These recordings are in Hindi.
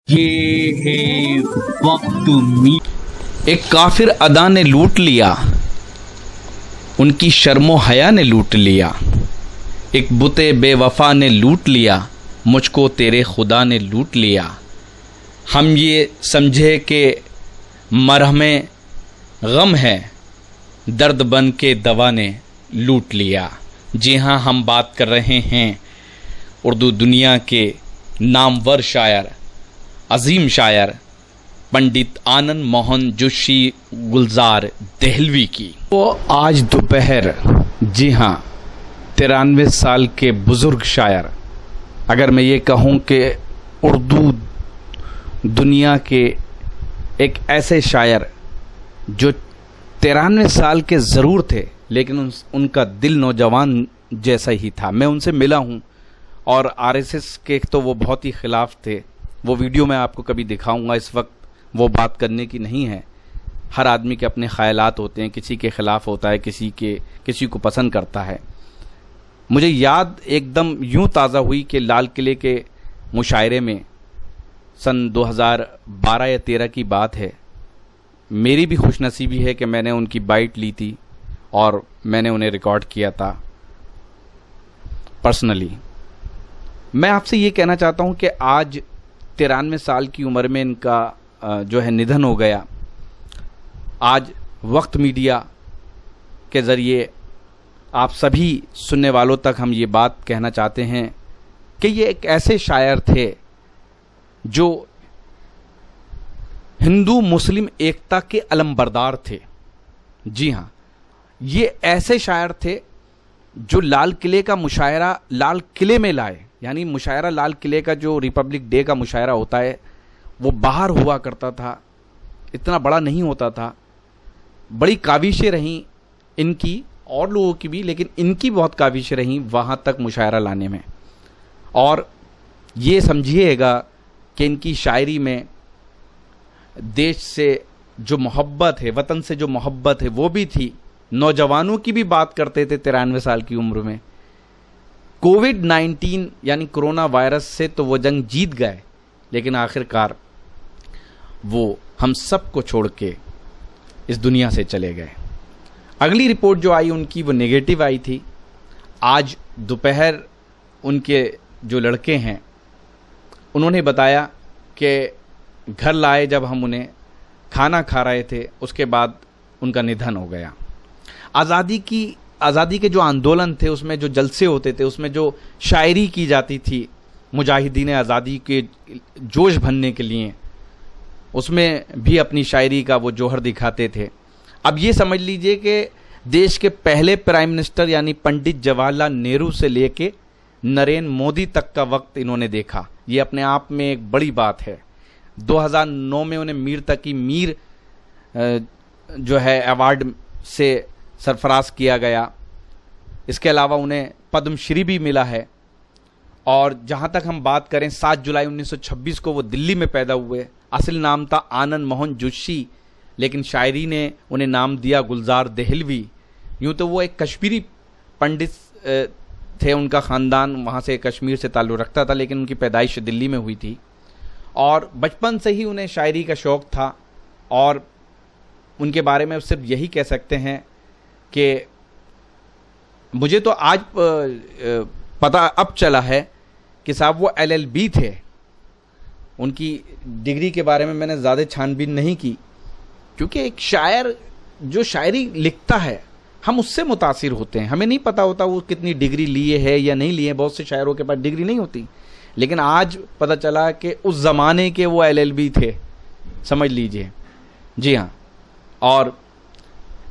ये है वक्त मी। एक काफिर अदा ने लूट लिया, उनकी शर्मो हया ने लूट लिया। एक बुते बेवफा ने लूट लिया, मुझको तेरे खुदा ने लूट लिया। हम ये समझे कि मरहमे गम है, दर्द बन के दवा ने लूट लिया। जी हाँ, हम बात कर रहे हैं उर्दू दुनिया के नामवर शायर, अजीम शायर पंडित आनंद मोहन जोशी गुलजार देहलवी की। वो आज दोपहर, जी हाँ, 93 साल के बुज़ुर्ग शायर, अगर मैं ये कहूँ कि उर्दू दुनिया के एक ऐसे शायर जो 93 साल के ज़रूर थे, लेकिन उनका दिल नौजवान जैसा ही था। मैं उनसे मिला हूँ और आरएसएस के तो वो बहुत ही ख़िलाफ़ थे। वो वीडियो मैं आपको कभी दिखाऊंगा, इस वक्त वो बात करने की नहीं है। हर आदमी के अपने ख़यालात होते हैं, किसी के ख़िलाफ़ होता है, किसी को पसंद करता है। मुझे याद एकदम यूं ताज़ा हुई कि लाल किले के मुशायरे में सन 2012 या 13 की बात है। मेरी भी खुशनसीबी है कि मैंने उनकी बाइट ली थी और मैंने उन्हें रिकॉर्ड किया था पर्सनली। मैं आपसे ये कहना चाहता हूँ कि आज 93 साल की उम्र में इनका जो है निधन हो गया। आज वक्त मीडिया के ज़रिए आप सभी सुनने वालों तक हम ये बात कहना चाहते हैं कि ये एक ऐसे शायर थे जो हिंदू मुस्लिम एकता के अलमबरदार थे। जी हाँ, ये ऐसे शायर थे जो लाल किले का मुशायरा लाल किले में लाए। यानी मुशायरा लाल किले का जो रिपब्लिक डे का मुशायरा होता है वो बाहर हुआ करता था, इतना बड़ा नहीं होता था। बड़ी काविशें रहीं इनकी और लोगों की भी, लेकिन इनकी बहुत काविशें रहीं वहाँ तक मुशायरा लाने में। और ये समझिएगा कि इनकी शायरी में देश से जो मोहब्बत है, वतन से जो मोहब्बत है वो भी थी। नौजवानों की भी बात करते थे 93 साल की उम्र में। कोविड-19 यानी कोरोना वायरस से तो वो जंग जीत गए, लेकिन आखिरकार वो हम सबको छोड़ के इस दुनिया से चले गए। अगली रिपोर्ट जो आई उनकी वो नेगेटिव आई थी। आज दोपहर उनके जो लड़के हैं उन्होंने बताया कि घर लाए जब हम उन्हें खाना खा रहे थे, उसके बाद उनका निधन हो गया। आज़ादी के जो आंदोलन थे उसमें जो जलसे होते थे, उसमें जो शायरी की जाती थी मुजाहिदीन आज़ादी के जोश भरने के लिए, उसमें भी अपनी शायरी का वो जोहर दिखाते थे। अब ये समझ लीजिए कि देश के पहले प्राइम मिनिस्टर यानी पंडित जवाहरलाल नेहरू से लेके नरेंद्र मोदी तक का वक्त इन्होंने देखा। ये अपने आप में एक बड़ी बात है। 2009 में उन्हें मीर तकी मीर जो है अवार्ड से सरफराज किया गया। इसके अलावा उन्हें पद्मश्री भी मिला है। और जहाँ तक हम बात करें, 7 जुलाई 1926 को वो दिल्ली में पैदा हुए। असल नाम था आनंद मोहन जोशी, लेकिन शायरी ने उन्हें नाम दिया गुलजार देहलवी। यूँ तो वो एक कश्मीरी पंडित थे, उनका ख़ानदान वहाँ से कश्मीर से ताल्लुक़ रखता था, लेकिन उनकी पैदाइश दिल्ली में हुई थी। और बचपन से ही उन्हें शायरी का शौक़ था। और उनके बारे में सिर्फ यही कह सकते हैं कि मुझे तो आज पता अब चला है कि साहब वो LLB थे। उनकी डिग्री के बारे में मैंने ज़्यादा छानबीन नहीं की, क्योंकि एक शायर जो शायरी लिखता है हम उससे मुतासिर होते हैं। हमें नहीं पता होता वो कितनी डिग्री लिए है या नहीं लिए। बहुत से शायरों के पास डिग्री नहीं होती, लेकिन आज पता चला कि उस ज़माने के वो LLB थे, समझ लीजिए। जी हाँ, और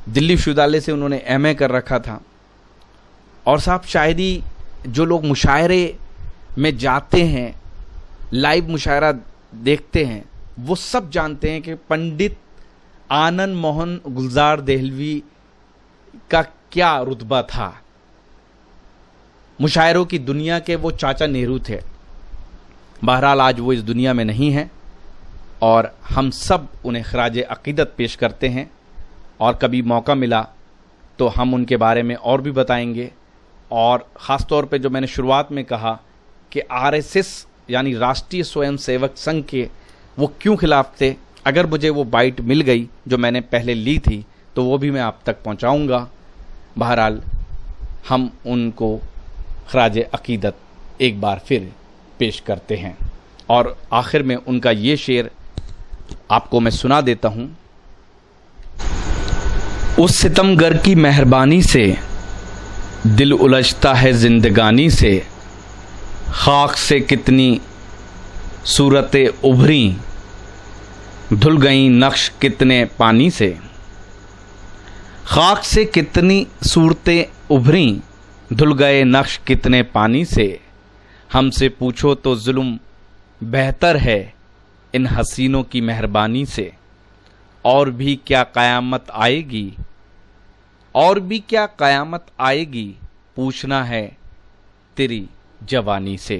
दिल्ली विश्वविद्यालय से उन्होंने MA कर रखा था। और साहब शायरी, जो लोग मुशायरे में जाते हैं, लाइव मुशायरा देखते हैं, वो सब जानते हैं कि पंडित आनंद मोहन गुलजार देहलवी का क्या रुतबा था। मुशायरों की दुनिया के वो चाचा नेहरू थे। बहरहाल आज वो इस दुनिया में नहीं है और हम सब उन्हें खराज अक़ीदत पेश करते हैं। और कभी मौका मिला तो हम उनके बारे में और भी बताएंगे। और ख़ास तौर पे जो मैंने शुरुआत में कहा कि आरएसएस यानी राष्ट्रीय स्वयंसेवक संघ के वो क्यों खिलाफ थे। अगर मुझे वो बाइट मिल गई जो मैंने पहले ली थी तो वो भी मैं आप तक पहुंचाऊंगा। बहरहाल हम उनको खराज अकीदत एक बार फिर पेश करते हैं और आखिर में उनका ये शेर आपको मैं सुना देता हूं। उस सितमगर की मेहरबानी से दिल उलझता है जिंदगानी से, खाक से कितनी सूरतें उभरी, धुल गई नक्श कितने पानी से। खाक से कितनी सूरतें उभरी, धुल गए नक्श कितने पानी से। हमसे पूछो तो जुल्म बेहतर है इन हसीनों की मेहरबानी से। और भी क्या क़यामत आएगी, और भी क्या क़यामत आएगी, पूछना है तेरी जवानी से।